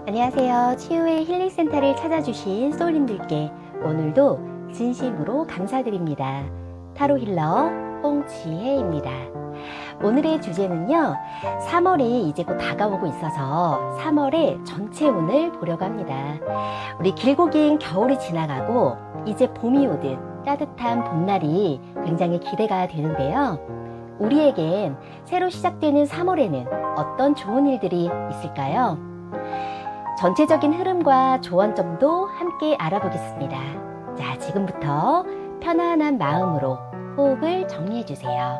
안녕하세요. 치유의 힐링센터를 찾아주신 소울님들께 오늘도 진심으로 감사드립니다. 타로 힐러 홍지혜입니다. 오늘의 주제는요, 3월이 이제 곧 다가오고 있어서 3월의 전체 운을 보려고 합니다. 우리 길고 긴 겨울이 지나가고 이제 봄이 오듯 따뜻한 봄날이 굉장히 기대가 되는데요. 우리에겐 새로 시작되는 3월에는 어떤 좋은 일들이 있을까요? 전체적인 흐름과 조언점도 함께 알아보겠습니다. 자, 지금부터 편안한 마음으로 호흡을 정리해 주세요.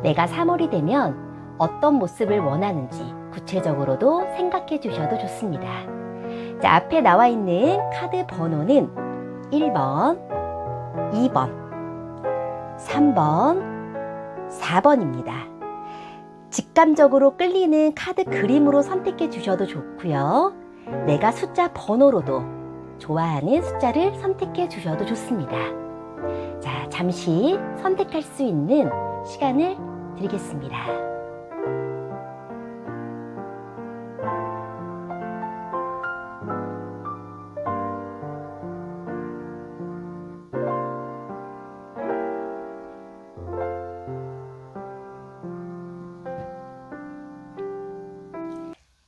내가 3월이 되면 어떤 모습을 원하는지 구체적으로도 생각해 주셔도 좋습니다. 자, 앞에 나와 있는 카드 번호는 1번, 2번, 3번, 4번입니다. 직감적으로 끌리는 카드 그림으로 선택해 주셔도 좋고요. 내가 숫자 번호로도 좋아하는 숫자를 선택해 주셔도 좋습니다. 자, 잠시 선택할 수 있는 시간을 드리겠습니다.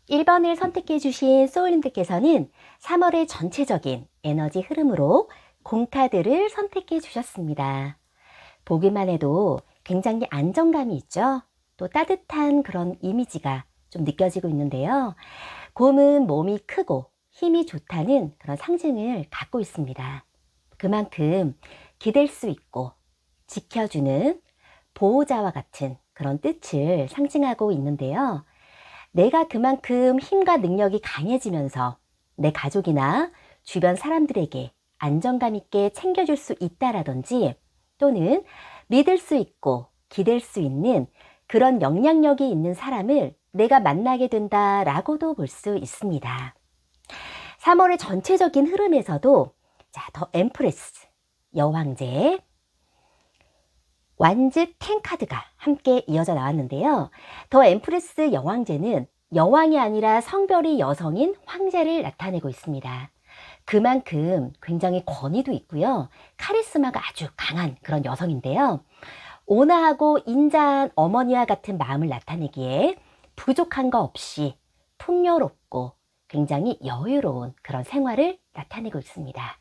일 번을 선택해 주신 소울님들께서는 3월의 전체적인 에너지 흐름으로 공카드를 선택해 주셨습니다. 보기만 해도 굉장히 안정감이 있죠. 또 따뜻한 그런 이미지가 좀 느껴지고 있는데요. 곰은 몸이 크고 힘이 좋다는 그런 상징을 갖고 있습니다. 그만큼 기댈 수 있고 지켜주는 보호자와 같은 그런 뜻을 상징하고 있는데요. 내가 그만큼 힘과 능력이 강해지면서 내 가족이나 주변 사람들에게 안정감 있게 챙겨줄 수 있다라든지 또는 믿을 수 있고 기댈 수 있는 그런 영향력이 있는 사람을 내가 만나게 된다라고도 볼 수 있습니다. 3월의 전체적인 흐름에서도 자, 더 엠프레스, 여왕제, 완즈 10 카드가 함께 이어져 나왔는데요. 더 엠프레스 여왕제는 여왕이 아니라 성별이 여성인 황제를 나타내고 있습니다. 그만큼 굉장히 권위도 있고요. 카리스마가 아주 강한 그런 여성인데요. 온화하고 인자한 어머니와 같은 마음을 나타내기에 부족한 거 없이 풍요롭고 굉장히 여유로운 그런 생활을 나타내고 있습니다.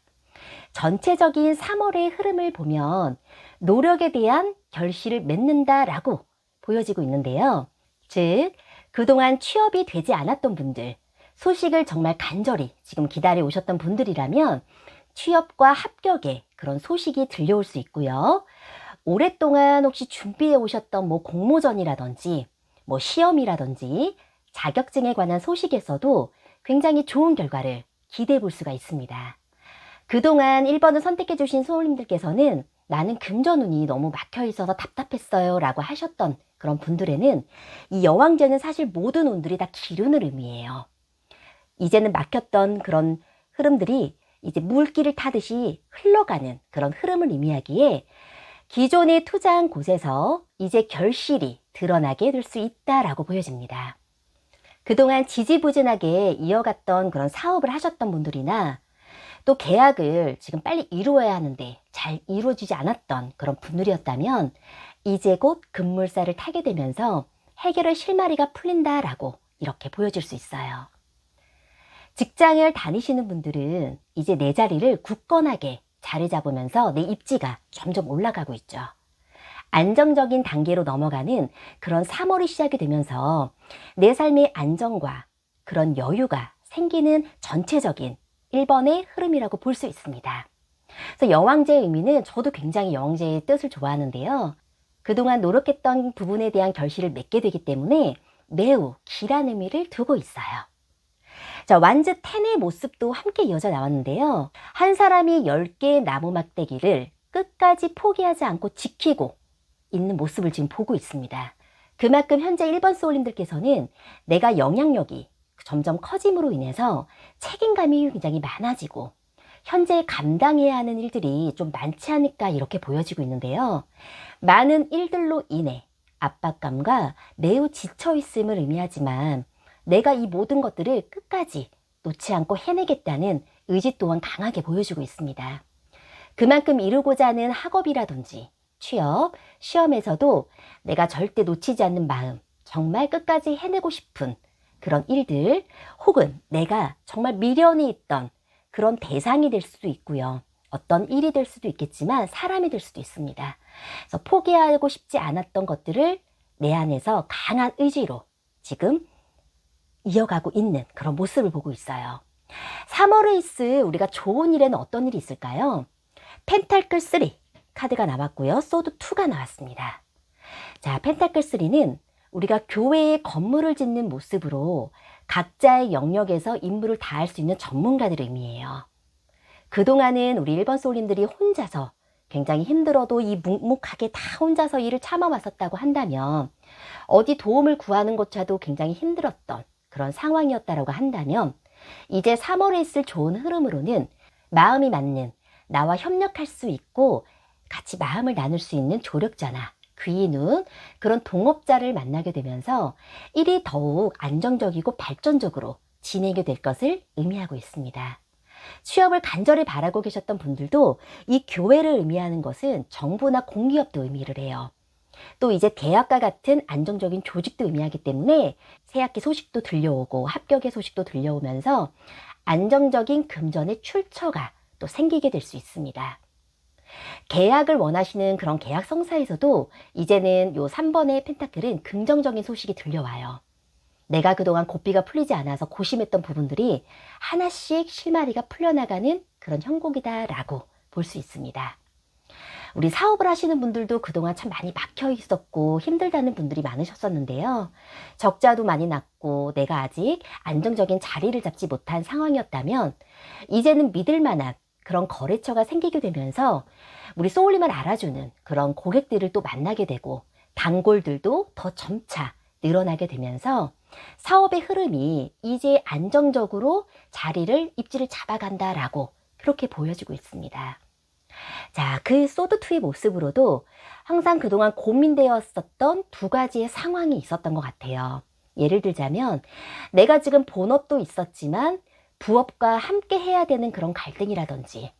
전체적인 3월의 흐름을 보면 노력에 대한 결실을 맺는다라고 보여지고 있는데요. 즉, 그동안 취업이 되지 않았던 분들, 소식을 정말 간절히 지금 기다려 오셨던 분들이라면 취업과 합격의 그런 소식이 들려올 수 있고요. 오랫동안 혹시 준비해 오셨던 공모전이라든지 시험이라든지 자격증에 관한 소식에서도 굉장히 좋은 결과를 기대해 볼 수가 있습니다. 그동안 1번을 선택해 주신 소울님들께서는 나는 금전운이 너무 막혀 있어서 답답했어요 라고 하셨던 그런 분들에는 이 여왕제는 사실 모든 운들이 다 기운을 의미해요. 이제는 막혔던 그런 흐름들이 이제 물길을 타듯이 흘러가는 그런 흐름을 의미하기에 기존에 투자한 곳에서 이제 결실이 드러나게 될 수 있다라고 보여집니다. 그동안 지지부진하게 이어갔던 그런 사업을 하셨던 분들이나 또 계약을 지금 빨리 이루어야 하는데 잘 이루어지지 않았던 그런 분들이었다면 이제 곧 급물살을 타게 되면서 해결의 실마리가 풀린다라고 이렇게 보여줄 수 있어요. 직장을 다니시는 분들은 이제 내 자리를 굳건하게 자리 잡으면서 내 입지가 점점 올라가고 있죠. 안정적인 단계로 넘어가는 그런 3월이 시작이 되면서 내 삶의 안정과 그런 여유가 생기는 전체적인 1번의 흐름이라고 볼 수 있습니다. 그래서 여왕제의 의미는 저도 굉장히 여왕제의 뜻을 좋아하는데요. 그동안 노력했던 부분에 대한 결실을 맺게 되기 때문에 매우 길한 의미를 두고 있어요. 자, 완즈 10의 모습도 함께 이어져 나왔는데요. 한 사람이 10개의 나무 막대기를 끝까지 포기하지 않고 지키고 있는 모습을 지금 보고 있습니다. 그만큼 현재 1번 소울님들께서는 내가 영향력이 점점 커짐으로 인해서 책임감이 굉장히 많아지고 현재 감당해야 하는 일들이 좀 많지 않을까 이렇게 보여지고 있는데요. 많은 일들로 인해 압박감과 매우 지쳐 있음을 의미하지만 내가 이 모든 것들을 끝까지 놓지 않고 해내겠다는 의지 또한 강하게 보여주고 있습니다. 그만큼 이루고자 하는 학업이라든지 취업, 시험에서도 내가 절대 놓치지 않는 마음, 정말 끝까지 해내고 싶은 그런 일들, 혹은 내가 정말 미련이 있던 그런 대상이 될 수도 있고요. 어떤 일이 될 수도 있겠지만 사람이 될 수도 있습니다. 그래서 포기하고 싶지 않았던 것들을 내 안에서 강한 의지로 지금 이어가고 있는 그런 모습을 보고 있어요. 3월 에이스, 우리가 좋은 일에는 어떤 일이 있을까요? 펜타클 3 카드가 나왔고요. 소드 2가 나왔습니다. 자, 펜타클 3는 우리가 교회의 건물을 짓는 모습으로 각자의 영역에서 임무를 다할 수 있는 전문가들의 의미예요. 그동안은 우리 1번 소울님들이 혼자서 굉장히 힘들어도 이 묵묵하게 다 혼자서 일을 참아왔었다고 한다면, 어디 도움을 구하는 것조차도 굉장히 힘들었던 그런 상황이었다고 한다면, 이제 3월에 있을 좋은 흐름으로는 마음이 맞는, 나와 협력할 수 있고 같이 마음을 나눌 수 있는 조력자나 귀히 누운 그런 동업자를 만나게 되면서 일이 더욱 안정적이고 발전적으로 진행이 될 것을 의미하고 있습니다. 취업을 간절히 바라고 계셨던 분들도 이 교회를 의미하는 것은 정부나 공기업도 의미를 해요. 또 이제 대학과 같은 안정적인 조직도 의미하기 때문에 새학기 소식도 들려오고 합격의 소식도 들려오면서 안정적인 금전의 출처가 또 생기게 될 수 있습니다. 계약을 원하시는 그런 계약 성사에서도 이제는 요 3번의 펜타클은 긍정적인 소식이 들려와요. 내가 그동안 고삐가 풀리지 않아서 고심했던 부분들이 하나씩 실마리가 풀려나가는 그런 형국이다라고 볼 수 있습니다. 우리 사업을 하시는 분들도 그동안 참 많이 막혀 있었고 힘들다는 분들이 많으셨었는데요. 적자도 많이 났고 내가 아직 안정적인 자리를 잡지 못한 상황이었다면 이제는 믿을 만한 그런 거래처가 생기게 되면서 우리 소울님을 알아주는 그런 고객들을 또 만나게 되고 단골들도 더 점차 늘어나게 되면서 사업의 흐름이 이제 안정적으로 자리를 입지를 잡아간다라고 그렇게 보여지고 있습니다. 자, 그 소드2의 모습으로도 항상 그동안 고민되었었던 두 가지의 상황이 있었던 것 같아요. 예를 들자면 내가 지금 본업도 있었지만 부업과 함께 해야 되는 그런 갈등이라든지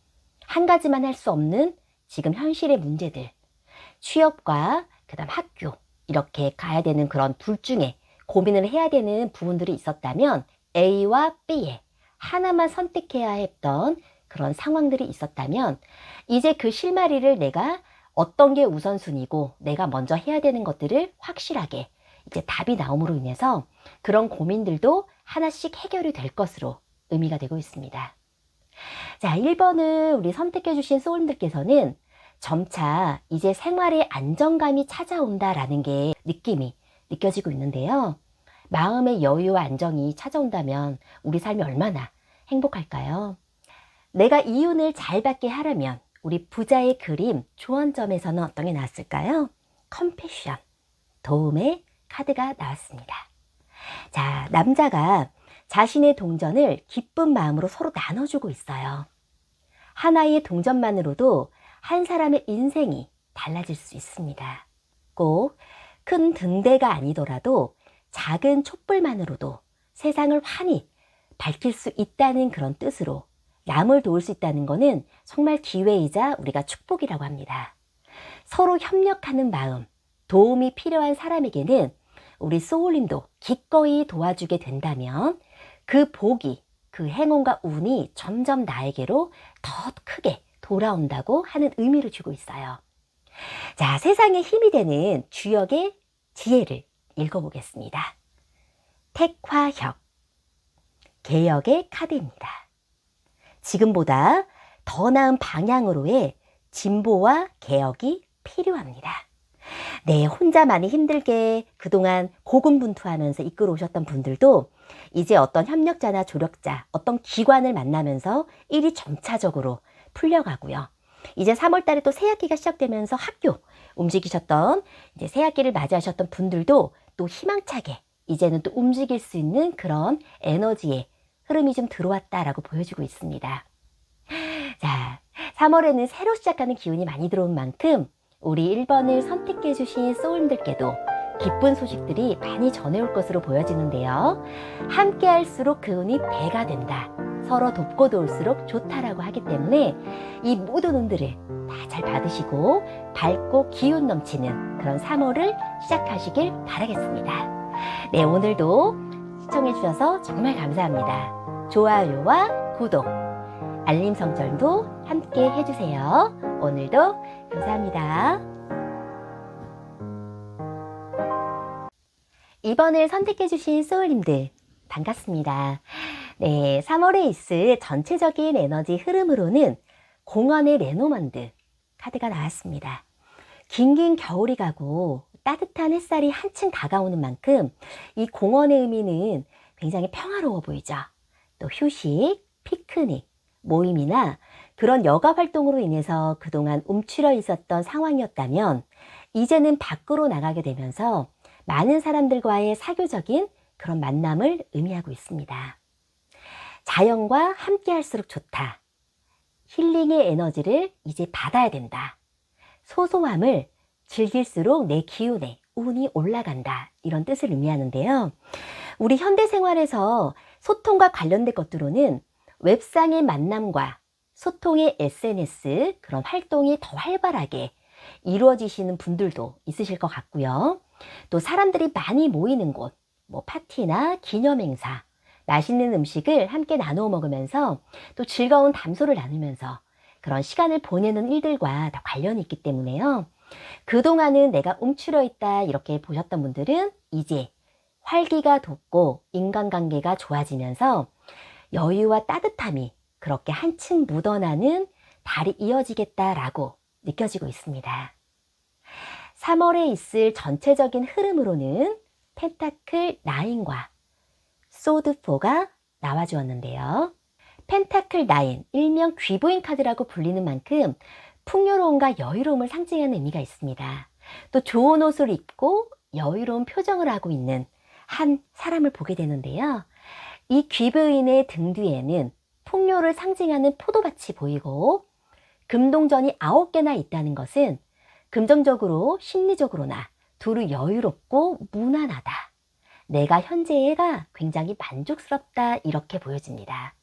한 가지만 할 수 없는 지금 현실의 문제들, 취업과 그다음 학교 이렇게 가야 되는 그런 둘 중에 고민을 해야 되는 부분들이 있었다면 A와 B에 하나만 선택해야 했던 그런 상황들이 있었다면 이제 그 실마리를 내가 어떤 게 우선순위고 내가 먼저 해야 되는 것들을 확실하게 이제 답이 나옴으로 인해서 그런 고민들도 하나씩 해결이 될 것으로 의미가 되고 있습니다. 자, 1번은 우리 선택해 주신 소울님들께서는 점차 이제 생활에 안정감이 찾아온다라는 게 느낌이 느껴지고 있는데요. 마음의 여유와 안정이 찾아온다면 우리 삶이 얼마나 행복할까요? 내가 이윤을 잘 받게 하려면 우리 부자의 그림 조언점에서는 어떤 게 나왔을까요? 컴패션, 도움의 카드가 나왔습니다. 자, 남자가 자신의 동전을 기쁜 마음으로 서로 나눠주고 있어요. 하나의 동전만으로도 한 사람의 인생이 달라질 수 있습니다. 꼭 큰 등대가 아니더라도 작은 촛불만으로도 세상을 환히 밝힐 수 있다는 그런 뜻으로 남을 도울 수 있다는 것은 정말 기회이자 우리가 축복이라고 합니다. 서로 협력하는 마음, 도움이 필요한 사람에게는 우리 소울님도 기꺼이 도와주게 된다면 그 복이, 그 행운과 운이 점점 나에게로 더 크게 돌아온다고 하는 의미를 주고 있어요. 자, 세상에 힘이 되는 주역의 지혜를 읽어보겠습니다. 택화협, 개혁의 카드입니다. 지금보다 더 나은 방향으로의 진보와 개혁이 필요합니다. 네, 혼자 많이 힘들게 그동안 고군분투하면서 이끌어 오셨던 분들도 이제 어떤 협력자나 조력자, 어떤 기관을 만나면서 일이 점차적으로 풀려가고요. 이제 3월 달에 또 새학기가 시작되면서 학교 움직이셨던 이제 새학기를 맞이하셨던 분들도 또 희망차게 이제는 또 움직일 수 있는 그런 에너지의 흐름이 좀 들어왔다라고 보여주고 있습니다. 자, 3월에는 새로 시작하는 기운이 많이 들어온 만큼 우리 1번을 선택해 주신 소울들께도 기쁜 소식들이 많이 전해올 것으로 보여지는데요. 함께 할수록 그 운이 배가 된다. 서로 돕고 도울수록 좋다라고 하기 때문에 이 모든 운들을 다 잘 받으시고 밝고 기운 넘치는 그런 3월을 시작하시길 바라겠습니다. 네, 오늘도 시청해 주셔서 정말 감사합니다. 좋아요와 구독, 알림 설정도 함께 해주세요. 오늘도 감사합니다. 이번을 선택해 주신 소울님들 반갑습니다. 네, 3월에 있을 전체적인 에너지 흐름으로는 공원의 레노먼드 카드가 나왔습니다. 긴긴 겨울이 가고 따뜻한 햇살이 한층 다가오는 만큼 이 공원의 의미는 굉장히 평화로워 보이죠. 또 휴식, 피크닉, 모임이나 그런 여가 활동으로 인해서 그동안 움츠려 있었던 상황이었다면 이제는 밖으로 나가게 되면서 많은 사람들과의 사교적인 그런 만남을 의미하고 있습니다. 자연과 함께 할수록 좋다. 힐링의 에너지를 이제 받아야 된다. 소소함을 즐길수록 내 기운에 운이 올라간다. 이런 뜻을 의미하는데요. 우리 현대 생활에서 소통과 관련된 것들로는 웹상의 만남과 소통의 SNS 그런 활동이 더 활발하게 이루어지시는 분들도 있으실 것 같고요. 또 사람들이 많이 모이는 곳, 파티나 기념행사, 맛있는 음식을 함께 나누어 먹으면서 또 즐거운 담소를 나누면서 그런 시간을 보내는 일들과 다 관련이 있기 때문에요. 그동안은 내가 움츠려 있다 이렇게 보셨던 분들은 이제 활기가 돋고 인간관계가 좋아지면서 여유와 따뜻함이 그렇게 한층 묻어나는 달이 이어지겠다라고 느껴지고 있습니다. 3월에 있을 전체적인 흐름으로는 펜타클 9과 소드 4가 나와주었는데요. 펜타클 9, 일명 귀부인 카드라고 불리는 만큼 풍요로움과 여유로움을 상징하는 의미가 있습니다. 또 좋은 옷을 입고 여유로운 표정을 하고 있는 한 사람을 보게 되는데요. 이 귀부인의 등 뒤에는 풍요를 상징하는 포도밭이 보이고 금동전이 9개나 있다는 것은 금전적으로 심리적으로나 두루 여유롭고 무난하다. 내가 현재가 굉장히 만족스럽다 이렇게 보여집니다.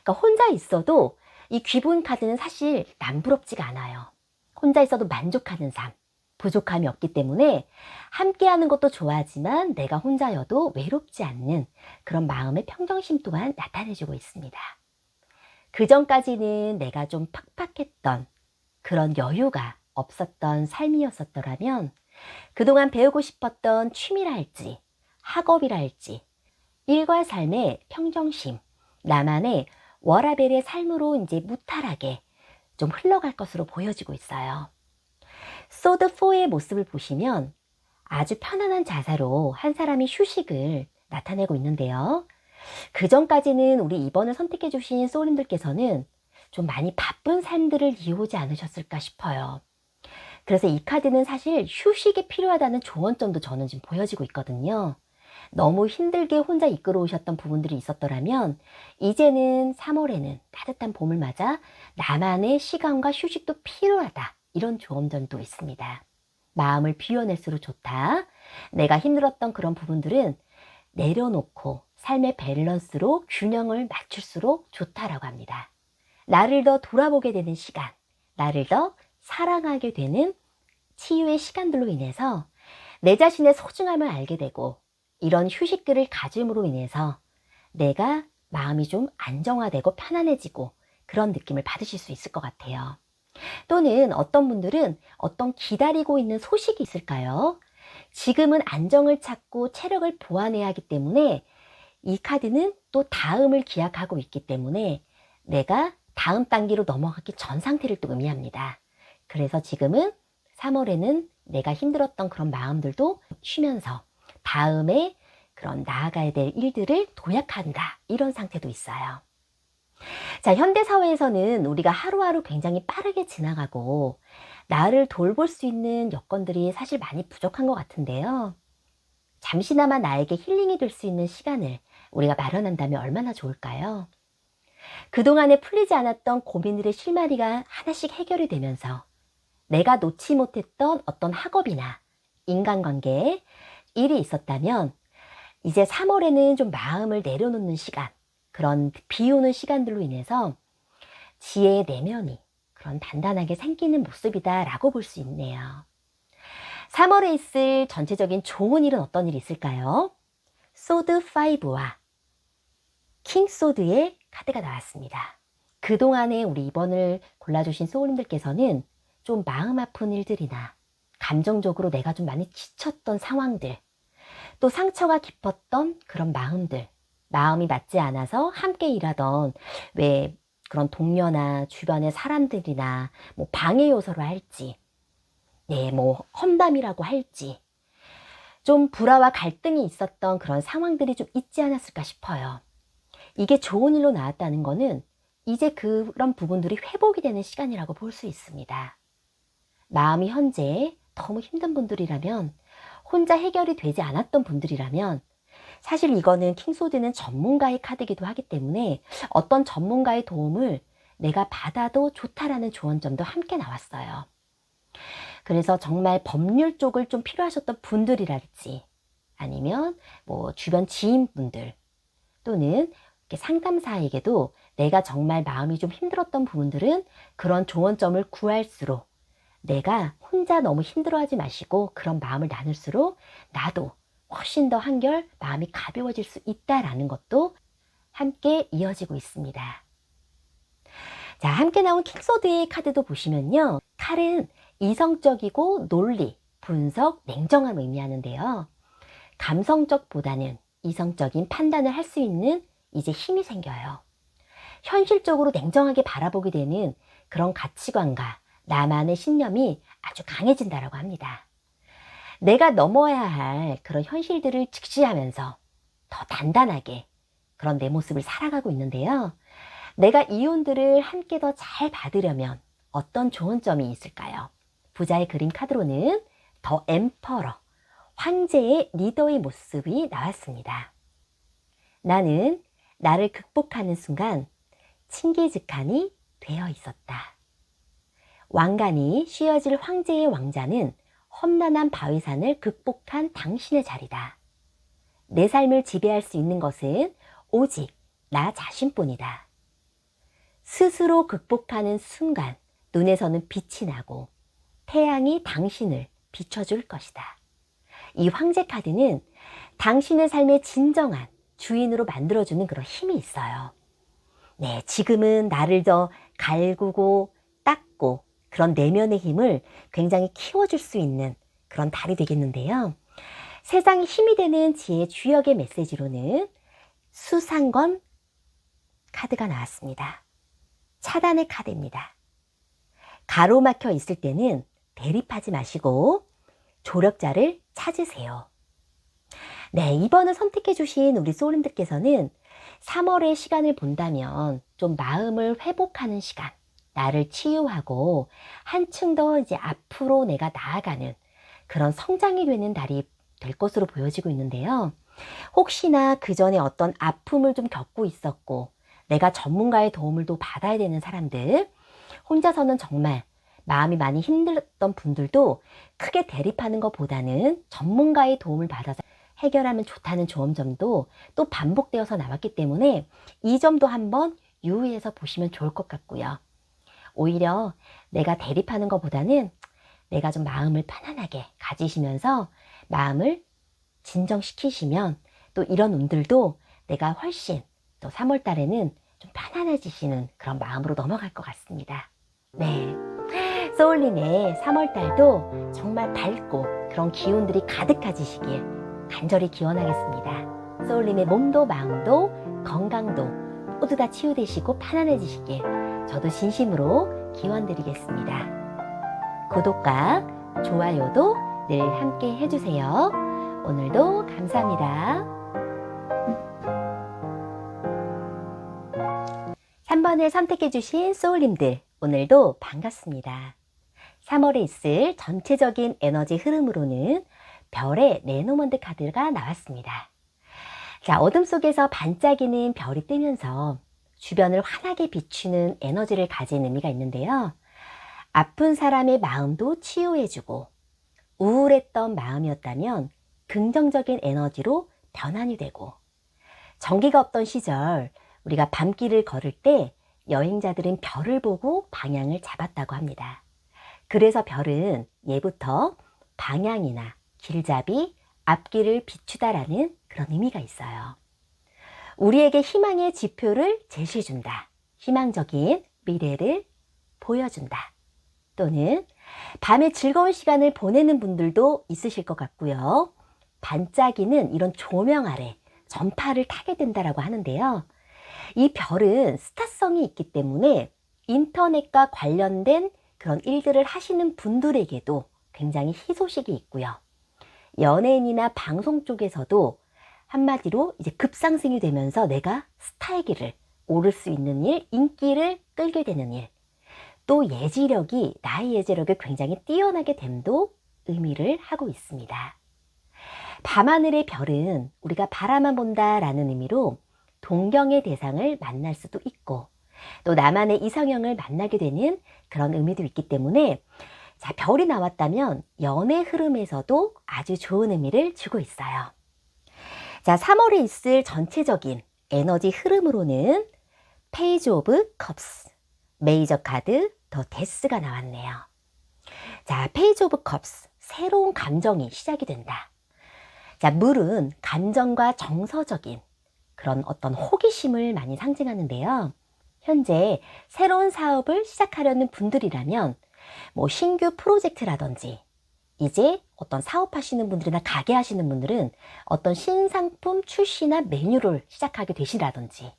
그러니까 혼자 있어도 이 귀부인 카드는 사실 남부럽지가 않아요. 혼자 있어도 만족하는 삶, 부족함이 없기 때문에 함께하는 것도 좋아하지만 내가 혼자여도 외롭지 않는 그런 마음의 평정심 또한 나타내주고 있습니다. 그 전까지는 내가 좀 팍팍했던 그런 여유가 없었던 삶이었었더라면 그동안 배우고 싶었던 취미라 할지 학업이라 할지 일과 삶의 평정심, 나만의 워라벨의 삶으로 이제 무탈하게 좀 흘러갈 것으로 보여지고 있어요. 소드 4의 모습을 보시면 아주 편안한 자세로 한 사람이 휴식을 나타내고 있는데요. 그 전까지는 우리 2번을 선택해 주신 소울님들께서는 좀 많이 바쁜 삶들을 이어오지 않으셨을까 싶어요. 그래서 이 카드는 사실 휴식이 필요하다는 조언점도 저는 지금 보여지고 있거든요. 너무 힘들게 혼자 이끌어오셨던 부분들이 있었더라면 이제는 3월에는 따뜻한 봄을 맞아 나만의 시간과 휴식도 필요하다. 이런 조언점도 있습니다. 마음을 비워낼수록 좋다. 내가 힘들었던 그런 부분들은 내려놓고 삶의 밸런스로 균형을 맞출수록 좋다라고 합니다. 나를 더 돌아보게 되는 시간, 나를 더 사랑하게 되는 치유의 시간들로 인해서 내 자신의 소중함을 알게 되고 이런 휴식들을 가짐으로 인해서 내가 마음이 좀 안정화되고 편안해지고 그런 느낌을 받으실 수 있을 것 같아요. 또는 어떤 분들은 어떤 기다리고 있는 소식이 있을까요? 지금은 안정을 찾고 체력을 보완해야 하기 때문에 이 카드는 또 다음을 기약하고 있기 때문에 내가 다음 단계로 넘어가기 전 상태를 또 의미합니다. 그래서 지금은 3월에는 내가 힘들었던 그런 마음들도 쉬면서 다음에 그런 나아가야 될 일들을 도약한다. 이런 상태도 있어요. 자, 현대사회에서는 우리가 하루하루 굉장히 빠르게 지나가고 나를 돌볼 수 있는 여건들이 사실 많이 부족한 것 같은데요. 잠시나마 나에게 힐링이 될 수 있는 시간을 우리가 마련한다면 얼마나 좋을까요? 그동안에 풀리지 않았던 고민들의 실마리가 하나씩 해결이 되면서 내가 놓지 못했던 어떤 학업이나 인간관계, 일이 있었다면 이제 3월에는 좀 마음을 내려놓는 시간, 그런 비우는 시간들로 인해서 지혜의 내면이 그런 단단하게 생기는 모습이다라고 볼 수 있네요. 3월에 있을 전체적인 좋은 일은 어떤 일이 있을까요? 소드 5와 킹 소드의 카드가 나왔습니다. 그동안에 우리 2번을 골라주신 소울님들께서는 좀 마음 아픈 일들이나 감정적으로 내가 좀 많이 지쳤던 상황들, 또 상처가 깊었던 그런 마음들, 마음이 맞지 않아서 함께 일하던 왜 그런 동료나 주변의 사람들이나 뭐 방해 요소로 할지, 네, 뭐 험담이라고 할지, 좀 불화와 갈등이 있었던 그런 상황들이 좀 있지 않았을까 싶어요. 이게 좋은 일로 나왔다는 거는 이제 그런 부분들이 회복이 되는 시간이라고 볼 수 있습니다. 마음이 현재 너무 힘든 분들이라면, 혼자 해결이 되지 않았던 분들이라면, 사실 이거는 킹소드는 전문가의 카드이기도 하기 때문에 어떤 전문가의 도움을 내가 받아도 좋다라는 조언점도 함께 나왔어요. 그래서 정말 법률 쪽을 좀 필요하셨던 분들이랄지, 아니면 뭐 주변 지인분들, 또는 이렇게 상담사에게도 내가 정말 마음이 좀 힘들었던 부분들은 그런 조언점을 구할수록, 내가 혼자 너무 힘들어하지 마시고 그런 마음을 나눌수록 나도 훨씬 더 한결 마음이 가벼워질 수 있다라는 것도 함께 이어지고 있습니다. 자, 함께 나온 킹소드의 카드도 보시면요. 칼은 이성적이고 논리, 분석, 냉정함을 의미하는데요. 감성적보다는 이성적인 판단을 할 수 있는 이제 힘이 생겨요. 현실적으로 냉정하게 바라보게 되는 그런 가치관과 나만의 신념이 아주 강해진다라고 합니다. 내가 넘어야 할 그런 현실들을 직시하면서 더 단단하게 그런 내 모습을 살아가고 있는데요. 내가 이윤들을 함께 더 잘 받으려면 어떤 좋은 점이 있을까요? 부자의 그림 카드로는 더 엠퍼러, 황제의 리더의 모습이 나왔습니다. 나는 나를 극복하는 순간 칭기즈칸이 되어 있었다. 왕관이 씌어질 황제의 왕자는 험난한 바위산을 극복한 당신의 자리다. 내 삶을 지배할 수 있는 것은 오직 나 자신뿐이다. 스스로 극복하는 순간 눈에서는 빛이 나고 태양이 당신을 비춰줄 것이다. 이 황제 카드는 당신의 삶의 진정한 주인으로 만들어주는 그런 힘이 있어요. 네, 지금은 나를 더 갈구고 닦고 그런 내면의 힘을 굉장히 키워줄 수 있는 그런 달이 되겠는데요. 세상에 힘이 되는 지혜 주역의 메시지로는 수상검 카드가 나왔습니다. 차단의 카드입니다. 가로막혀 있을 때는 대립하지 마시고 조력자를 찾으세요. 네, 이번을 선택해 주신 우리 소울님들께서는 3월의 시간을 본다면 좀 마음을 회복하는 시간, 나를 치유하고 한층 더 이제 앞으로 내가 나아가는 그런 성장이 되는 달이 될 것으로 보여지고 있는데요. 혹시나 그 전에 어떤 아픔을 좀 겪고 있었고 내가 전문가의 도움을 또 받아야 되는 사람들, 혼자서는 정말 마음이 많이 힘들었던 분들도 크게 대립하는 것보다는 전문가의 도움을 받아서 해결하면 좋다는 조언점도 또 반복되어서 나왔기 때문에 이 점도 한번 유의해서 보시면 좋을 것 같고요. 오히려 내가 대립하는 것보다는 내가 좀 마음을 편안하게 가지시면서 마음을 진정시키시면 또 이런 운들도 내가 훨씬 또 3월 달에는 좀 편안해지시는 그런 마음으로 넘어갈 것 같습니다. 네, 소울님의 3월 달도 정말 밝고 그런 기운들이 가득해지시길 간절히 기원하겠습니다. 소울님의 몸도 마음도 건강도 모두 다 치유되시고 편안해지시길 저도 진심으로 기원드리겠습니다. 구독과 좋아요도 늘 함께 해주세요. 오늘도 감사합니다. 3번을 선택해주신 소울님들, 오늘도 반갑습니다. 3월에 있을 전체적인 에너지 흐름으로는 별의 레노먼드 카드가 나왔습니다. 자, 어둠 속에서 반짝이는 별이 뜨면서 주변을 환하게 비추는 에너지를 가진 의미가 있는데요. 아픈 사람의 마음도 치유해주고 우울했던 마음이었다면 긍정적인 에너지로 변환이 되고, 전기가 없던 시절 우리가 밤길을 걸을 때 여행자들은 별을 보고 방향을 잡았다고 합니다. 그래서 별은 예부터 방향이나 길잡이, 앞길을 비추다라는 그런 의미가 있어요. 우리에게 희망의 지표를 제시해준다. 희망적인 미래를 보여준다. 또는 밤에 즐거운 시간을 보내는 분들도 있으실 것 같고요. 반짝이는 이런 조명 아래 전파를 타게 된다라고 하는데요. 이 별은 스타성이 있기 때문에 인터넷과 관련된 그런 일들을 하시는 분들에게도 굉장히 희소식이 있고요. 연예인이나 방송 쪽에서도 한마디로 이제 급상승이 되면서 내가 스타의 길을 오를 수 있는 일, 인기를 끌게 되는 일, 또 예지력이 나의 예지력이 굉장히 뛰어나게 됨도 의미를 하고 있습니다. 밤하늘의 별은 우리가 바라만 본다라는 의미로 동경의 대상을 만날 수도 있고, 또 나만의 이상형을 만나게 되는 그런 의미도 있기 때문에, 자, 별이 나왔다면 연애 흐름에서도 아주 좋은 의미를 주고 있어요. 자, 3월에 있을 전체적인 에너지 흐름으로는 페이지 오브 컵스, 메이저 카드 더 데스가 나왔네요. 자, 페이지 오브 컵스, 새로운 감정이 시작이 된다. 자, 물은 감정과 정서적인 그런 어떤 호기심을 많이 상징하는데요. 현재 새로운 사업을 시작하려는 분들이라면 신규 프로젝트라든지, 이제 어떤 사업하시는 분들이나 가게 하시는 분들은 어떤 신상품 출시나 메뉴를 시작하게 되시라든지,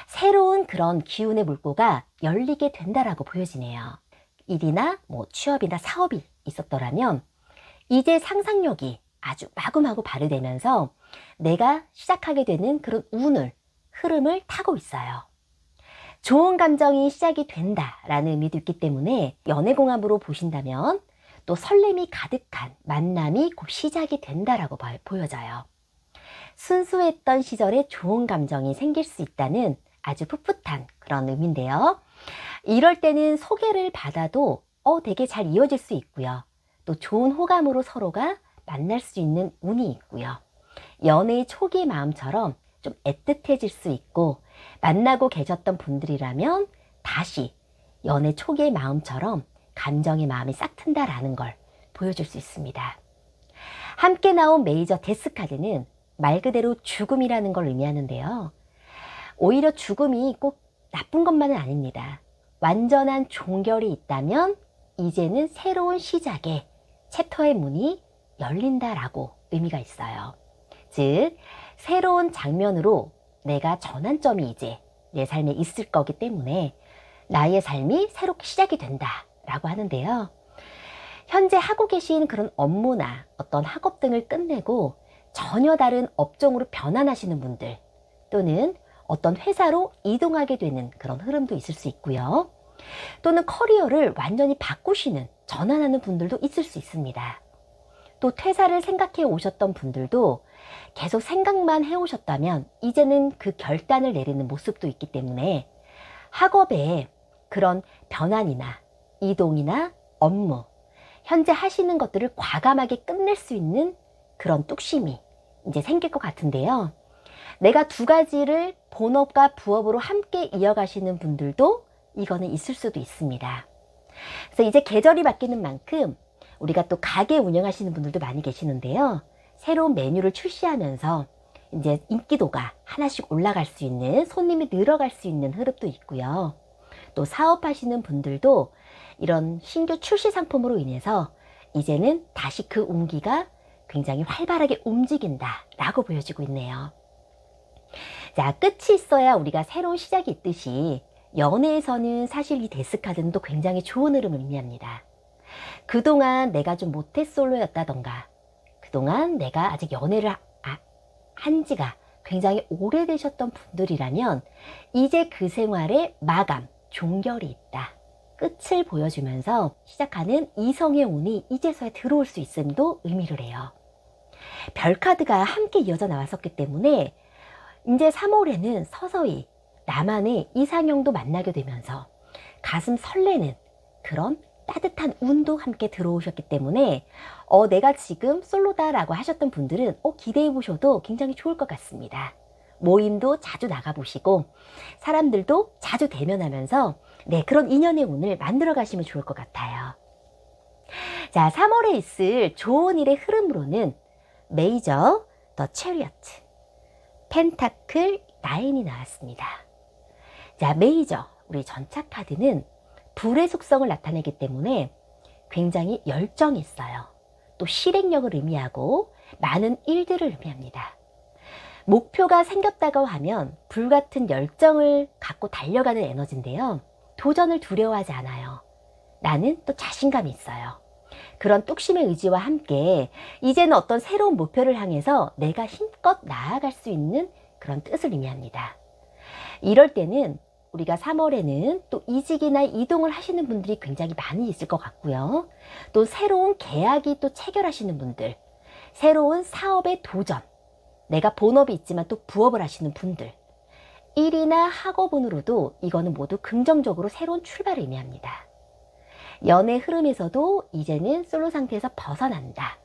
새로운 그런 기운의 물꼬가 열리게 된다라고 보여지네요. 일이나 취업이나 사업이 있었더라면 이제 상상력이 아주 마구마구 발휘되면서 내가 시작하게 되는 그런 흐름을 타고 있어요. 좋은 감정이 시작이 된다라는 의미도 있기 때문에 연애공합으로 보신다면 또 설렘이 가득한 만남이 곧 시작이 된다라고 보여져요. 순수했던 시절에 좋은 감정이 생길 수 있다는 아주 풋풋한 그런 의미인데요. 이럴 때는 소개를 받아도 되게 잘 이어질 수 있고요. 또 좋은 호감으로 서로가 만날 수 있는 운이 있고요. 연애의 초기 마음처럼 좀 애틋해질 수 있고, 만나고 계셨던 분들이라면 다시 연애 초기의 마음처럼 감정의 마음이 싹 튼다라는 걸 보여줄 수 있습니다. 함께 나온 메이저 데스 카드는 말 그대로 죽음이라는 걸 의미하는데요. 오히려 죽음이 꼭 나쁜 것만은 아닙니다. 완전한 종결이 있다면 이제는 새로운 시작의 챕터의 문이 열린다라고 의미가 있어요. 즉, 새로운 장면으로 내가 전환점이 이제 내 삶에 있을 거기 때문에 나의 삶이 새롭게 시작이 된다라고 하는데요. 현재 하고 계신 그런 업무나 어떤 학업 등을 끝내고 전혀 다른 업종으로 변환하시는 분들, 또는 어떤 회사로 이동하게 되는 그런 흐름도 있을 수 있고요. 또는 커리어를 완전히 바꾸시는, 전환하는 분들도 있을 수 있습니다. 또 퇴사를 생각해 오셨던 분들도 계속 생각만 해오셨다면 이제는 그 결단을 내리는 모습도 있기 때문에 학업에 그런 변환이나 이동이나 업무, 현재 하시는 것들을 과감하게 끝낼 수 있는 그런 뚝심이 이제 생길 것 같은데요. 내가 두 가지를 본업과 부업으로 함께 이어가시는 분들도 이거는 있을 수도 있습니다. 그래서 이제 계절이 바뀌는 만큼 우리가 또 가게 운영하시는 분들도 많이 계시는데요. 새로운 메뉴를 출시하면서 이제 인기도가 하나씩 올라갈 수 있는, 손님이 늘어갈 수 있는 흐름도 있고요. 또 사업하시는 분들도 이런 신규 출시 상품으로 인해서 이제는 다시 그 운기가 굉장히 활발하게 움직인다라고 보여지고 있네요. 자, 끝이 있어야 우리가 새로운 시작이 있듯이 연애에서는 사실 이 데스카드는 또 굉장히 좋은 흐름을 의미합니다. 그동안 내가 좀 모태솔로였다던가, 그동안 내가 아직 연애를 한 지가 굉장히 오래되셨던 분들이라면 이제 그 생활의 마감, 종결이 있다. 끝을 보여주면서 시작하는 이성의 운이 이제서야 들어올 수 있음도 의미를 해요. 별카드가 함께 이어져 나왔었기 때문에 이제 3월에는 서서히 나만의 이상형도 만나게 되면서 가슴 설레는 그런 따뜻한 운도 함께 들어오셨기 때문에 내가 지금 솔로다라고 하셨던 분들은 기대해 보셔도 굉장히 좋을 것 같습니다. 모임도 자주 나가보시고 사람들도 자주 대면하면서 그런 인연의 운을 만들어 가시면 좋을 것 같아요. 자, 3월에 있을 좋은 일의 흐름으로는 메이저, 더 체리어트, 펜타클 9이 나왔습니다. 자, 메이저, 우리 전차 카드는 불의 속성을 나타내기 때문에 굉장히 열정이 있어요. 또 실행력을 의미하고 많은 일들을 의미합니다. 목표가 생겼다고 하면 불같은 열정을 갖고 달려가는 에너지인데요. 도전을 두려워하지 않아요. 나는 또 자신감이 있어요. 그런 뚝심의 의지와 함께 이제는 어떤 새로운 목표를 향해서 내가 힘껏 나아갈 수 있는 그런 뜻을 의미합니다. 이럴 때는 우리가 3월에는 또 이직이나 이동을 하시는 분들이 굉장히 많이 있을 것 같고요. 또 새로운 계약이 또 체결하시는 분들, 새로운 사업의 도전, 내가 본업이 있지만 또 부업을 하시는 분들, 일이나 학업운으로도 이거는 모두 긍정적으로 새로운 출발을 의미합니다. 연애 흐름에서도 이제는 솔로 상태에서 벗어난다.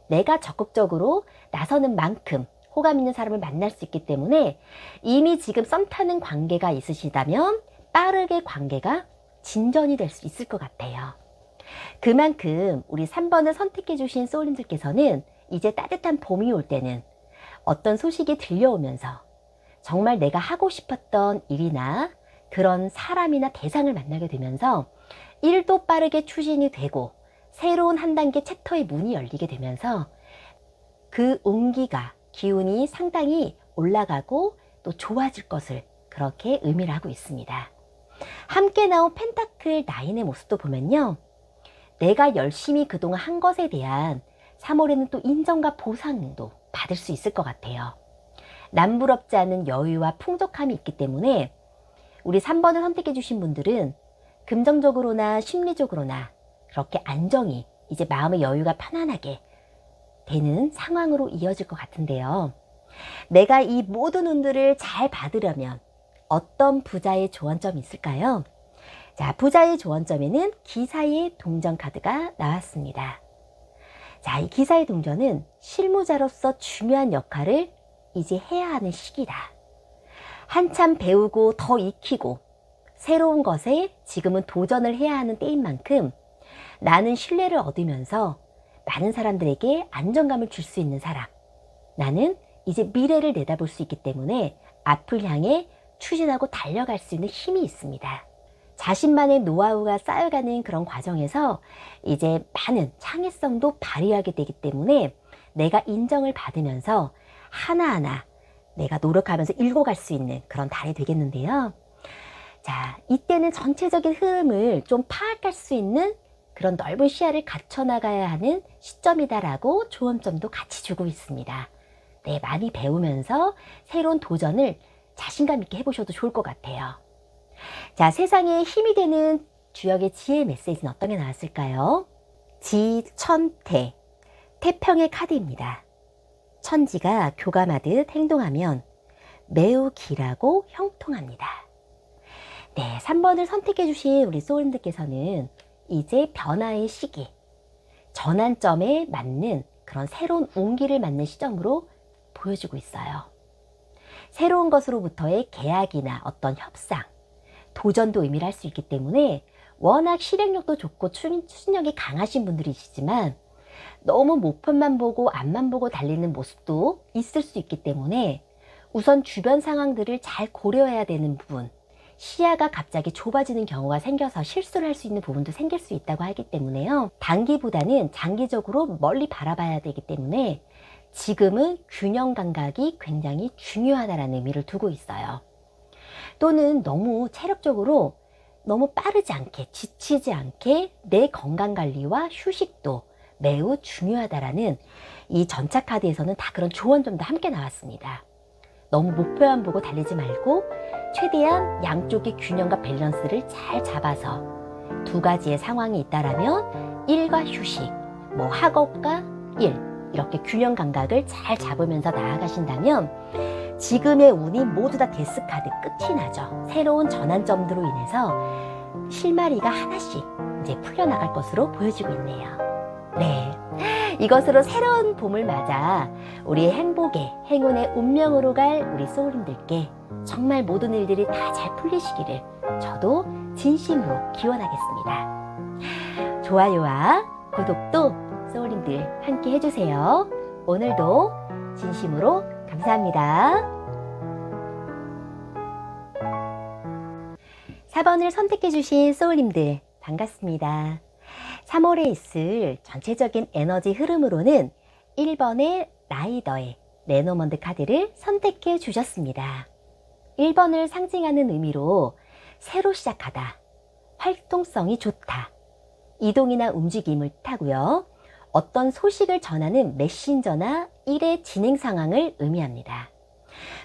내가 적극적으로 나서는 만큼 호감 있는 사람을 만날 수 있기 때문에 이미 지금 썸 타는 관계가 있으시다면 빠르게 관계가 진전이 될 수 있을 것 같아요. 그만큼 우리 3번을 선택해 주신 소울님들께서는 이제 따뜻한 봄이 올 때는 어떤 소식이 들려오면서 정말 내가 하고 싶었던 일이나 그런 사람이나 대상을 만나게 되면서 일도 빠르게 추진이 되고 새로운 한 단계 챕터의 문이 열리게 되면서 그 온기가 기운이 상당히 올라가고 또 좋아질 것을 그렇게 의미를 하고 있습니다. 함께 나온 펜타클 9의 모습도 보면요. 내가 열심히 그동안 한 것에 대한 3월에는 또 인정과 보상도 받을 수 있을 것 같아요. 남부럽지 않은 여유와 풍족함이 있기 때문에 우리 3번을 선택해 주신 분들은 금전적으로나 심리적으로나 그렇게 안정이 이제 마음의 여유가 편안하게 되는 상황으로 이어질 것 같은데요. 내가 이 모든 운들을 잘 받으려면 어떤 부자의 조언점이 있을까요? 자, 부자의 조언점에는 기사의 동전 카드가 나왔습니다. 자, 이 기사의 동전은 실무자로서 중요한 역할을 이제 해야 하는 시기다. 한참 배우고 더 익히고 새로운 것에 지금은 도전을 해야 하는 때인 만큼 나는 신뢰를 얻으면서 많은 사람들에게 안정감을 줄 수 있는 사람. 나는 이제 미래를 내다볼 수 있기 때문에 앞을 향해 추진하고 달려갈 수 있는 힘이 있습니다. 자신만의 노하우가 쌓여가는 그런 과정에서 이제 많은 창의성도 발휘하게 되기 때문에 내가 인정을 받으면서 하나하나 내가 노력하면서 읽어갈 수 있는 그런 달이 되겠는데요. 자, 이때는 전체적인 흐름을 좀 파악할 수 있는 그런 넓은 시야를 갖춰나가야 하는 시점이다라고 조언점도 같이 주고 있습니다. 네, 많이 배우면서 새로운 도전을 자신감 있게 해보셔도 좋을 것 같아요. 자, 세상에 힘이 되는 주역의 지혜 메시지는 어떤 게 나왔을까요? 지천태, 태평의 카드입니다. 천지가 교감하듯 행동하면 매우 길하고 형통합니다. 네, 3번을 선택해 주신 우리 소울님들께서는 이제 변화의 시기, 전환점에 맞는 그런 새로운 온기를 맞는 시점으로 보여주고 있어요. 새로운 것으로부터의 계약이나 어떤 협상, 도전도 의미를 할 수 있기 때문에 워낙 실행력도 좋고 추진력이 강하신 분들이시지만 너무 목표만 보고 앞만 보고 달리는 모습도 있을 수 있기 때문에 우선 주변 상황들을 잘 고려해야 되는 부분, 시야가 갑자기 좁아지는 경우가 생겨서 실수를 할 수 있는 부분도 생길 수 있다고 하기 때문에요. 단기보다는 장기적으로 멀리 바라봐야 되기 때문에 지금은 균형 감각이 굉장히 중요하다는 의미를 두고 있어요. 또는 너무 체력적으로 너무 빠르지 않게, 지치지 않게 내 건강관리와 휴식도 매우 중요하다라는 이 전차 카드에서는 다 그런 조언점도 함께 나왔습니다. 너무 목표만 보고 달리지 말고 최대한 양쪽의 균형과 밸런스를 잘 잡아서 두 가지의 상황이 있다라면 일과 휴식, 학업과 일, 이렇게 균형 감각을 잘 잡으면서 나아가신다면 지금의 운이 모두 다 데스카드 끝이 나죠. 새로운 전환점으로 인해서 실마리가 하나씩 이제 풀려나갈 것으로 보여지고 있네요. 네. 이것으로 새로운 봄을 맞아 우리의 행복의, 행운의 운명으로 갈 우리 소울님들께 정말 모든 일들이 다 잘 풀리시기를 저도 진심으로 기원하겠습니다. 좋아요와 구독도 소울님들 함께 해주세요. 오늘도 진심으로 감사합니다. 4번을 선택해주신 소울님들 반갑습니다. 3월에 있을 전체적인 에너지 흐름으로는 1번의 라이더의 레노먼드 카드를 선택해 주셨습니다. 1번을 상징하는 의미로 새로 시작하다, 활동성이 좋다, 이동이나 움직임을 타고요. 어떤 소식을 전하는 메신저나 일의 진행 상황을 의미합니다.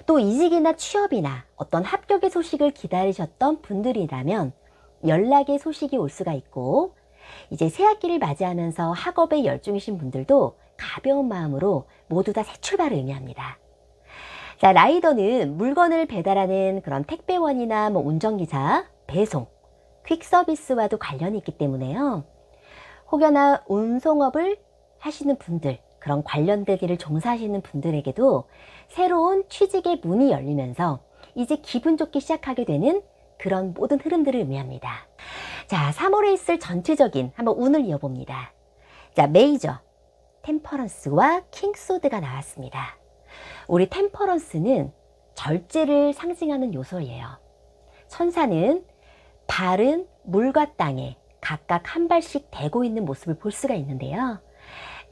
또 이직이나 취업이나 어떤 합격의 소식을 기다리셨던 분들이라면 연락의 소식이 올 수가 있고, 이제 새학기를 맞이하면서 학업에 열중이신 분들도 가벼운 마음으로 모두 다 새 출발을 의미합니다. 자, 라이더는 물건을 배달하는 그런 택배원이나 운전기사, 배송, 퀵서비스와도 관련이 있기 때문에요. 혹여나 운송업을 하시는 분들, 그런 관련된 일을 종사하시는 분들에게도 새로운 취직의 문이 열리면서 이제 기분 좋게 시작하게 되는 그런 모든 흐름들을 의미합니다. 자, 3월에 있을 전체적인 한번 운을 이어봅니다. 자, 메이저, 템퍼런스와 킹소드가 나왔습니다. 우리 템퍼런스는 절제를 상징하는 요소예요. 천사는 발은 물과 땅에 각각 한 발씩 대고 있는 모습을 볼 수가 있는데요.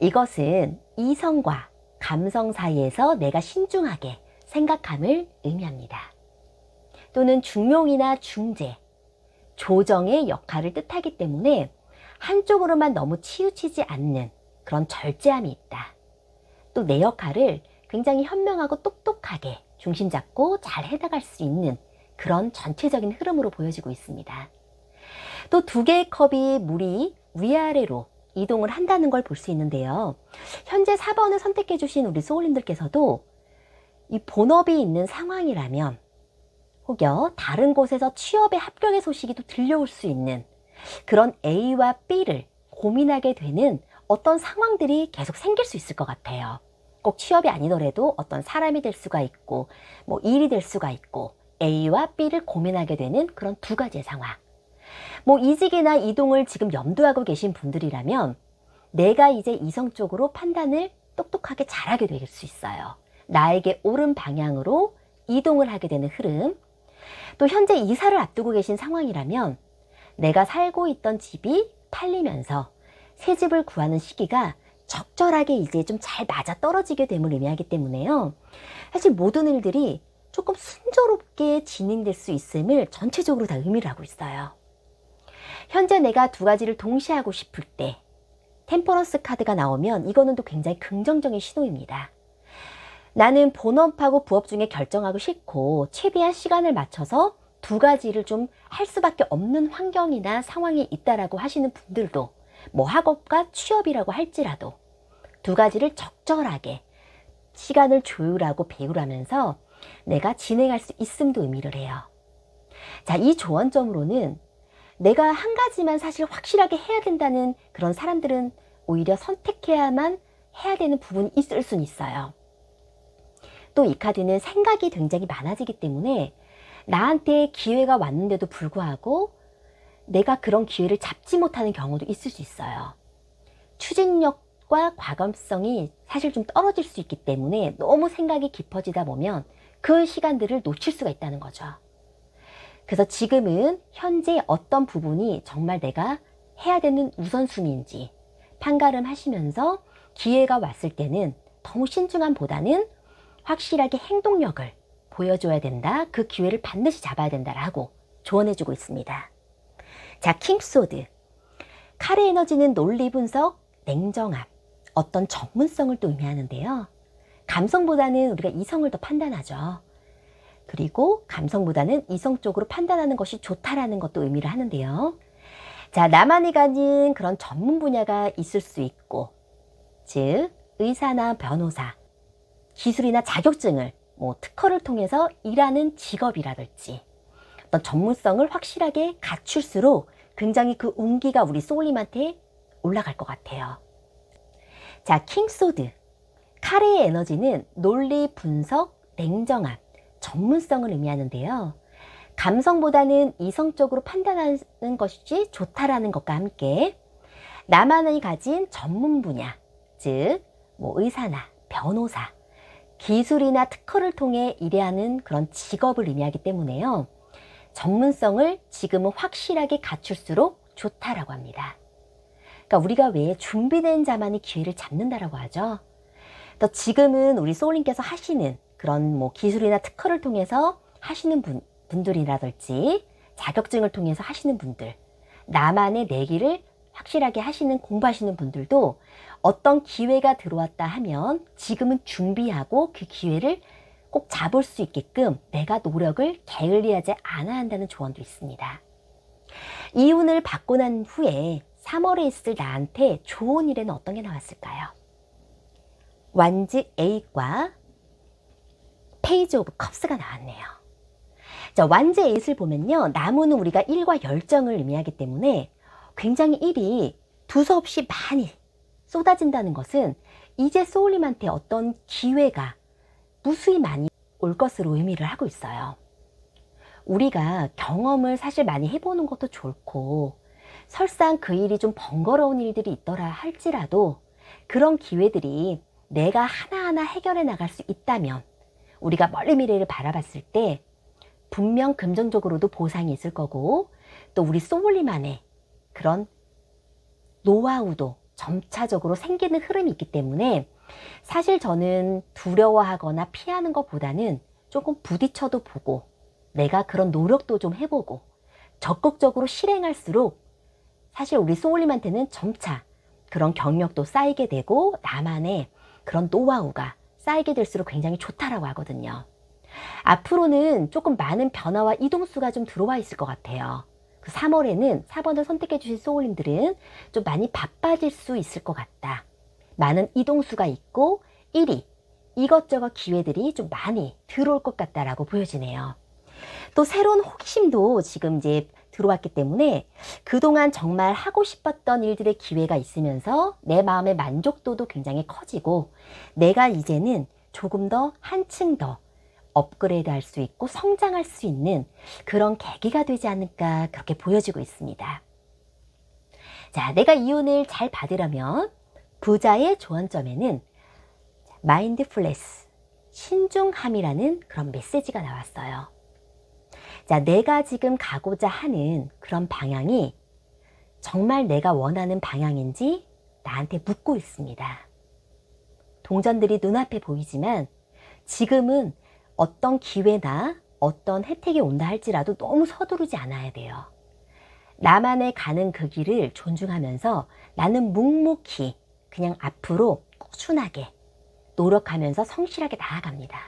이것은 이성과 감성 사이에서 내가 신중하게 생각함을 의미합니다. 또는 중용이나 중재, 조정의 역할을 뜻하기 때문에 한쪽으로만 너무 치우치지 않는 그런 절제함이 있다. 또 내 역할을 굉장히 현명하고 똑똑하게 중심 잡고 잘 해나갈 수 있는 그런 전체적인 흐름으로 보여지고 있습니다. 또 두 개의 컵이 물이 위아래로 이동을 한다는 걸 볼 수 있는데요. 현재 4번을 선택해 주신 우리 소울님들께서도 이 본업이 있는 상황이라면 혹여 다른 곳에서 취업의 합격의 소식이 또 들려올 수 있는 그런 A와 B를 고민하게 되는 어떤 상황들이 계속 생길 수 있을 것 같아요. 꼭 취업이 아니더라도 어떤 사람이 될 수가 있고 일이 될 수가 있고 A와 B를 고민하게 되는 그런 두 가지의 상황. 이직이나 이동을 지금 염두하고 계신 분들이라면 내가 이제 이성적으로 판단을 똑똑하게 잘하게 될 수 있어요. 나에게 옳은 방향으로 이동을 하게 되는 흐름. 또 현재 이사를 앞두고 계신 상황이라면 내가 살고 있던 집이 팔리면서 새 집을 구하는 시기가 적절하게 이제 좀 잘 맞아 떨어지게 됨을 의미하기 때문에요. 사실 모든 일들이 조금 순조롭게 진행될 수 있음을 전체적으로 다 의미를 하고 있어요. 현재 내가 두 가지를 동시에 하고 싶을 때 템퍼런스 카드가 나오면 이거는 또 굉장히 긍정적인 신호입니다. 나는 본업하고 부업 중에 결정하고 싫고 최대한 시간을 맞춰서 두 가지를 좀 할 수밖에 없는 환경이나 상황이 있다라고 하시는 분들도 학업과 취업이라고 할지라도 두 가지를 적절하게 시간을 조율하고 배우라면서 내가 진행할 수 있음도 의미를 해요. 자, 이 조언점으로는 내가 한 가지만 사실 확실하게 해야 된다는 그런 사람들은 오히려 선택해야만 해야 되는 부분이 있을 수는 있어요. 또 이 카드는 생각이 굉장히 많아지기 때문에 나한테 기회가 왔는데도 불구하고 내가 그런 기회를 잡지 못하는 경우도 있을 수 있어요. 추진력과 과감성이 사실 좀 떨어질 수 있기 때문에 너무 생각이 깊어지다 보면 그 시간들을 놓칠 수가 있다는 거죠. 그래서 지금은 현재 어떤 부분이 정말 내가 해야 되는 우선순위인지 판가름 하시면서 기회가 왔을 때는 너무 신중함보다는 확실하게 행동력을 보여줘야 된다. 그 기회를 반드시 잡아야 된다라고 조언해주고 있습니다. 자, 킹소드. 칼의 에너지는 논리 분석, 냉정함, 어떤 전문성을 또 의미하는데요. 감성보다는 우리가 이성을 더 판단하죠. 그리고 감성보다는 이성 쪽으로 판단하는 것이 좋다라는 것도 의미를 하는데요. 자, 나만이 가진 그런 전문 분야가 있을 수 있고, 즉 의사나 변호사, 기술이나 자격증을 특허를 통해서 일하는 직업이라든지 어떤 전문성을 확실하게 갖출수록 굉장히 그 운기가 우리 소울님한테 올라갈 것 같아요. 자, 킹소드. 칼의 에너지는 논리, 분석, 냉정함, 전문성을 의미하는데요. 감성보다는 이성적으로 판단하는 것이 좋다라는 것과 함께 나만이 가진 전문 분야, 즉 의사나 변호사, 기술이나 특허를 통해 일하는 그런 직업을 의미하기 때문에요. 전문성을 지금은 확실하게 갖출수록 좋다라고 합니다. 그러니까 우리가 왜 준비된 자만이 기회를 잡는다라고 하죠. 또 지금은 우리 소울님께서 하시는 그런 기술이나 특허를 통해서 하시는 분들이라든지 자격증을 통해서 하시는 분들, 나만의 내 길을 확실하게 하시는 공부하시는 분들도 어떤 기회가 들어왔다 하면 지금은 준비하고 그 기회를 꼭 잡을 수 있게끔 내가 노력을 게을리하지 않아야 한다는 조언도 있습니다. 이 운을 받고 난 후에 3월에 있을 나한테 좋은 일에는 어떤 게 나왔을까요? 완즈 8과 페이지 오브 컵스가 나왔네요. 자, 완즈 8을 보면요. 나무는 우리가 일과 열정을 의미하기 때문에 굉장히 일이 두서없이 많이 쏟아진다는 것은 이제 소울님한테 어떤 기회가 무수히 많이 올 것으로 의미를 하고 있어요. 우리가 경험을 사실 많이 해보는 것도 좋고 설상 그 일이 좀 번거로운 일들이 있더라 할지라도 그런 기회들이 내가 하나하나 해결해 나갈 수 있다면 우리가 멀리 미래를 바라봤을 때 분명 금전적으로도 보상이 있을 거고 또 우리 소울님만의 그런 노하우도 점차적으로 생기는 흐름이 있기 때문에 사실 저는 두려워하거나 피하는 것보다는 조금 부딪혀도 보고 내가 그런 노력도 좀 해보고 적극적으로 실행할수록 사실 우리 소울님한테는 점차 그런 경력도 쌓이게 되고 나만의 그런 노하우가 쌓이게 될수록 굉장히 좋다라고 하거든요. 앞으로는 조금 많은 변화와 이동수가 좀 들어와 있을 것 같아요. 그 3월에는 4번을 선택해 주신 소울님들은 좀 많이 바빠질 수 있을 것 같다. 많은 이동수가 있고 일이 이것저것 기회들이 좀 많이 들어올 것 같다라고 보여지네요. 또 새로운 호기심도 지금 이제 들어왔기 때문에 그동안 정말 하고 싶었던 일들의 기회가 있으면서 내 마음의 만족도도 굉장히 커지고 내가 이제는 조금 더 한층 더 업그레이드 할 수 있고 성장할 수 있는 그런 계기가 되지 않을까 그렇게 보여지고 있습니다. 자, 내가 이 운을 잘 받으려면 부자의 조언점에는 마인드풀리스, 신중함이라는 그런 메시지가 나왔어요. 자, 내가 지금 가고자 하는 그런 방향이 정말 내가 원하는 방향인지 나한테 묻고 있습니다. 동전들이 눈앞에 보이지만 지금은 어떤 기회나 어떤 혜택이 온다 할지라도 너무 서두르지 않아야 돼요. 나만의 가는 그 길을 존중하면서 나는 묵묵히 그냥 앞으로 꾸준하게 노력하면서 성실하게 나아갑니다.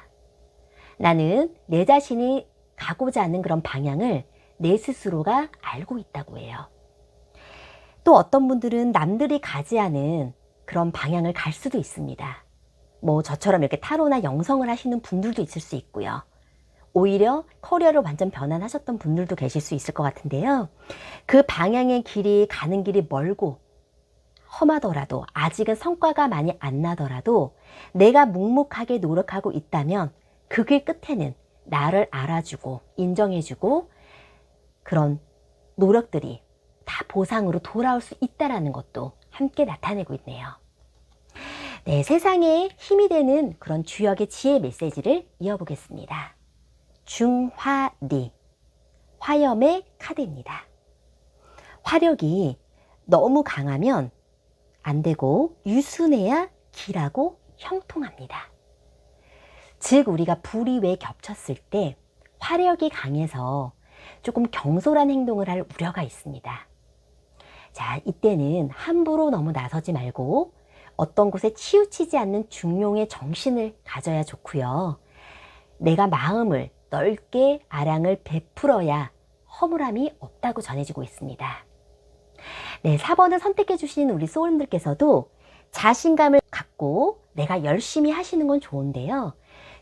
나는 내 자신이 가고자 하는 그런 방향을 내 스스로가 알고 있다고 해요. 또 어떤 분들은 남들이 가지 않은 그런 방향을 갈 수도 있습니다. 저처럼 이렇게 타로나 영성을 하시는 분들도 있을 수 있고요. 오히려 커리어를 완전 변환하셨던 분들도 계실 수 있을 것 같은데요. 그 방향의 길이 가는 길이 멀고 험하더라도 아직은 성과가 많이 안 나더라도 내가 묵묵하게 노력하고 있다면 그 길 끝에는 나를 알아주고 인정해주고 그런 노력들이 다 보상으로 돌아올 수 있다는 것도 함께 나타내고 있네요. 네, 세상에 힘이 되는 그런 주역의 지혜 메시지를 이어보겠습니다. 중화리, 화염의 카드입니다. 화력이 너무 강하면 안 되고 유순해야 길하고 형통합니다. 즉 우리가 불이 왜 겹쳤을 때 화력이 강해서 조금 경솔한 행동을 할 우려가 있습니다. 자, 이때는 함부로 너무 나서지 말고 어떤 곳에 치우치지 않는 중용의 정신을 가져야 좋고요. 내가 마음을 넓게 아량을 베풀어야 허물함이 없다고 전해지고 있습니다. 네, 4번을 선택해 주신 우리 소울님들께서도 자신감을 갖고 내가 열심히 하시는 건 좋은데요.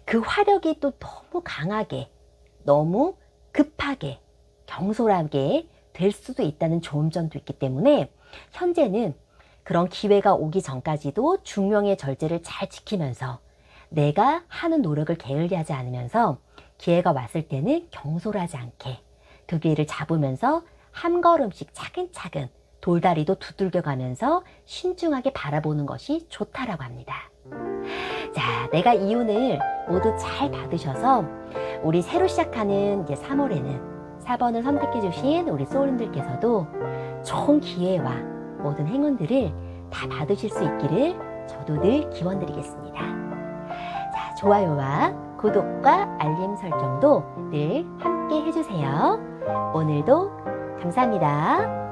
그 화력이 또 너무 강하게, 너무 급하게, 경솔하게 될 수도 있다는 좋은 점도 있기 때문에 현재는 그런 기회가 오기 전까지도 중명의 절제를 잘 지키면서 내가 하는 노력을 게을리하지 않으면서 기회가 왔을 때는 경솔하지 않게 그 기회를 잡으면서 한 걸음씩 차근차근 돌다리도 두들겨 가면서 신중하게 바라보는 것이 좋다라고 합니다. 자, 내가 이윤을 모두 잘 받으셔서 우리 새로 시작하는 이제 3월에는 4번을 선택해 주신 우리 소울님들께서도 좋은 기회와 모든 행운들을 다 받으실 수 있기를 저도 늘 기원드리겠습니다. 자, 좋아요와 구독과 알림 설정도 늘 함께 해주세요. 오늘도 감사합니다.